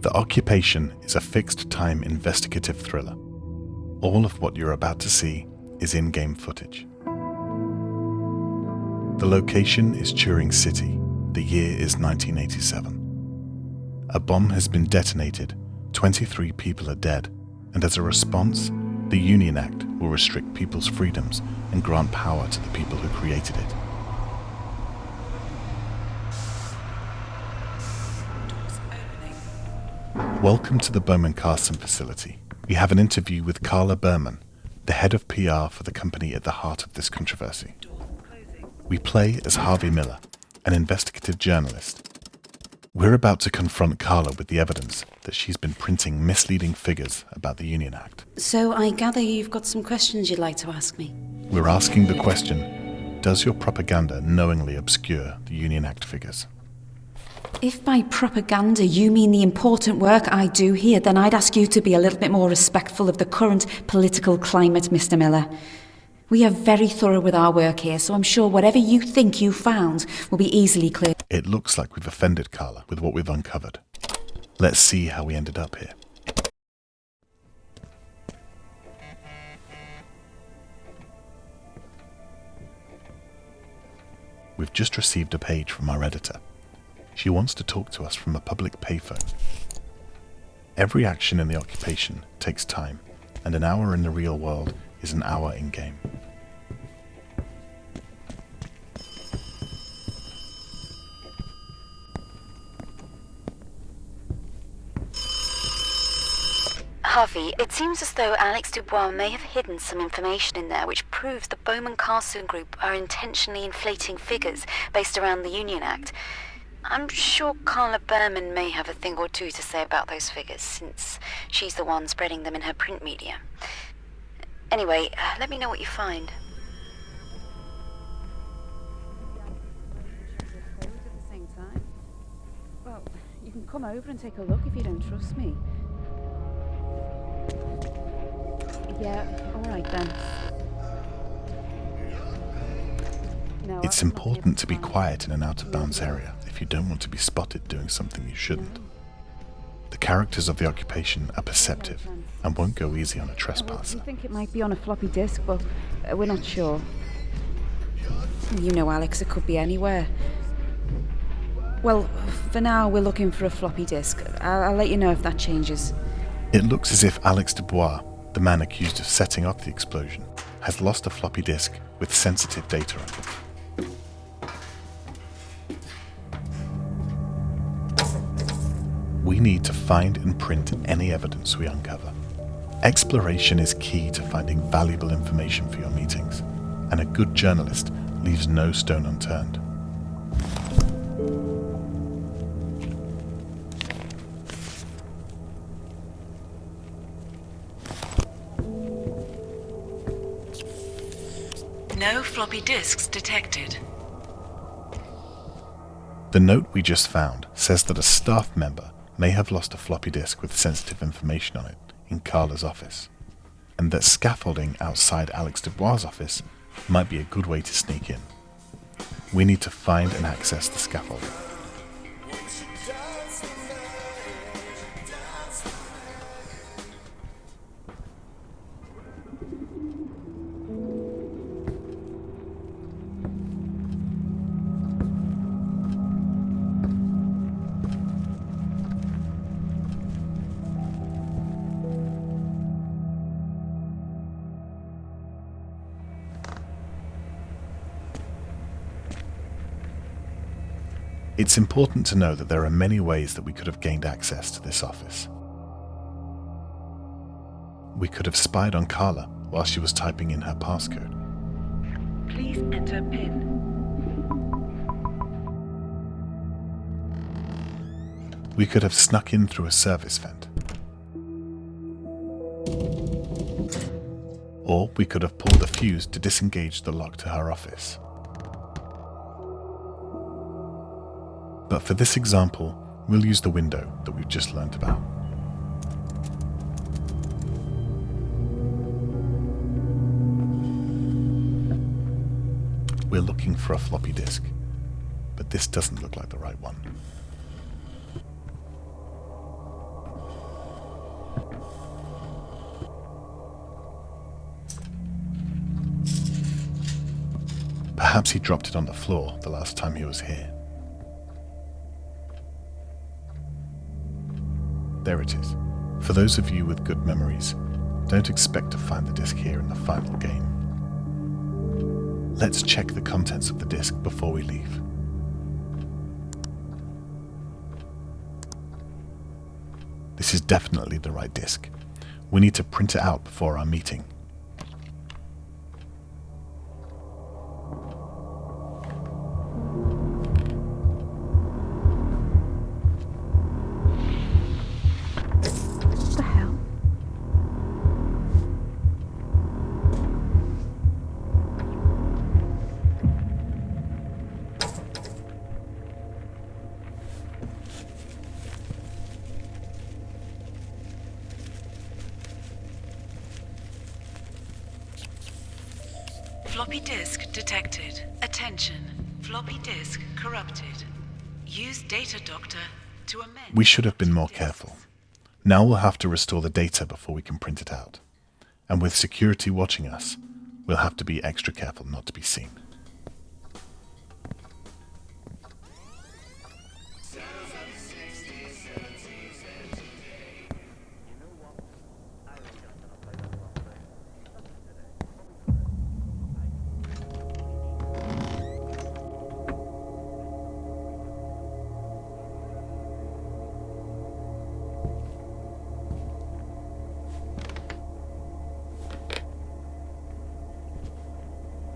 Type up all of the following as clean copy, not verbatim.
The Occupation is a fixed-time investigative thriller. All of what you're about to see is in-game footage. The location is Turing City. The year is 1987. A bomb has been detonated, 23 people are dead, and as a response, the Union Act will restrict people's freedoms and grant power to the people who created it. Welcome to the Bowman-Carson facility. We have an interview with Carla Berman, the head of PR for the company at the heart of this controversy. We play as Harvey Miller, an investigative journalist. We're about to confront Carla with the evidence that she's been printing misleading figures about the Union Act. So I gather you've got some questions you'd like to ask me? We're asking the question, does your propaganda knowingly obscure the Union Act figures? If by propaganda you mean the important work I do here, then I'd ask you to be a little bit more respectful of the current political climate, Mr. Miller. We are very thorough with our work here, so I'm sure whatever you think you found will be easily cleared. It looks like we've offended Carla with what we've uncovered. Let's see how we ended up here. We've just received a page from our editor. She wants to talk to us from a public payphone. Every action in the Occupation takes time, and an hour in the real world is an hour in-game. Harvey, it seems as though Alex Dubois may have hidden some information in there which proves the Bowman-Carson Group are intentionally inflating figures based around the Union Act. I'm sure Carla Berman may have a thing or two to say about those figures, since she's the one spreading them in her print media. Anyway, let me know what you find. Well, you can come over and take a look if you don't trust me. Yeah, all right then. No, It's important to be quiet in an out-of-bounds area if you don't want to be spotted doing something you shouldn't. The characters of the Occupation are perceptive and won't go easy on a trespasser. We think it might be on a floppy disk, but we're not sure. You know, Alex, it could be anywhere. Well, for now, we're looking for a floppy disk. I'll let you know if that changes. It looks as if Alex Dubois, the man accused of setting off the explosion, has lost a floppy disk with sensitive data on it. We need to find and print any evidence we uncover. Exploration is key to finding valuable information for your meetings, and a good journalist leaves no stone unturned. No floppy disks detected. The note we just found says that a staff member may have lost a floppy disk with sensitive information on it in Carla's office, and that scaffolding outside Alex Dubois' office might be a good way to sneak in. We need to find and access the scaffolding. It's important to know that there are many ways that we could have gained access to this office. We could have spied on Carla while she was typing in her passcode. Please enter PIN. We could have snuck in through a service vent. Or we could have pulled a fuse to disengage the lock to her office. But for this example, we'll use the window that we've just learnt about. We're looking for a floppy disk, but this doesn't look like the right one. Perhaps he dropped it on the floor the last time he was here. There it is. For those of you with good memories, don't expect to find the disc here in the final game. Let's check the contents of the disc before we leave. This is definitely the right disc. We need to print it out before our meeting. What the hell? Floppy disk detected. Attention. Floppy disk corrupted. Use data doctor to amend. We should have been more careful. Now we'll have to restore the data before we can print it out. And with security watching us, we'll have to be extra careful not to be seen.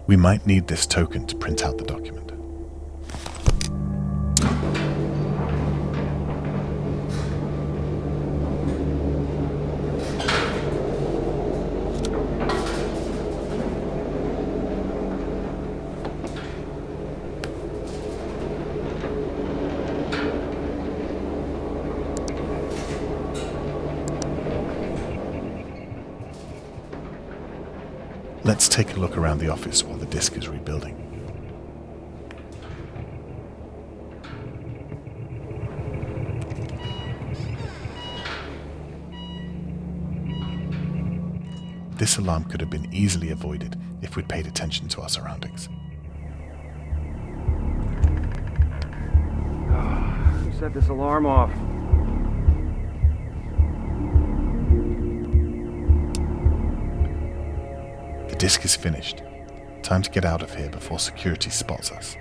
We might need this token to print out the document. Let's take a look around the office while the disk is rebuilding. This alarm could have been easily avoided if we'd paid attention to our surroundings. Who set this alarm off? The disk is finished. Time to get out of here before security spots us.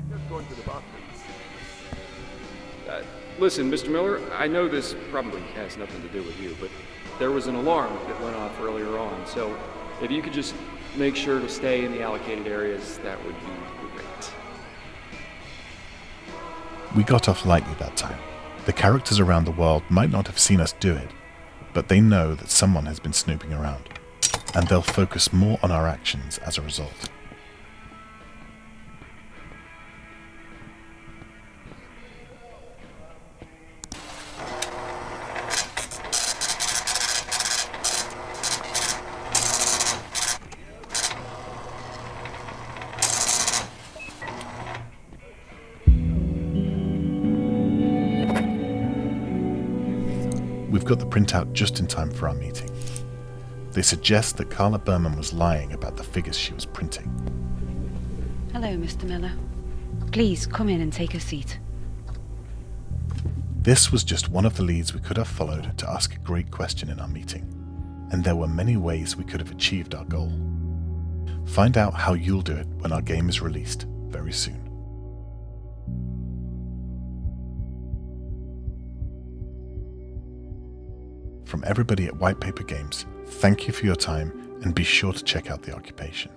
Just going to the bathroom. Listen, Mr. Miller, I know this probably has nothing to do with you, but there was an alarm that went off earlier on, so if you could just make sure to stay in the allocated areas, that would be great. We got off lightly that time. The characters around the world might not have seen us do it, but they know that someone has been snooping around, and they'll focus more on our actions as a result. We've got the printout just in time for our meeting. They suggest that Carla Berman was lying about the figures she was printing. Hello, Mr. Miller. Please come in and take a seat. This was just one of the leads we could have followed to ask a great question in our meeting, and there were many ways we could have achieved our goal. Find out how you'll do it when our game is released very soon. From everybody at White Paper Games, thank you for your time and be sure to check out The Occupation.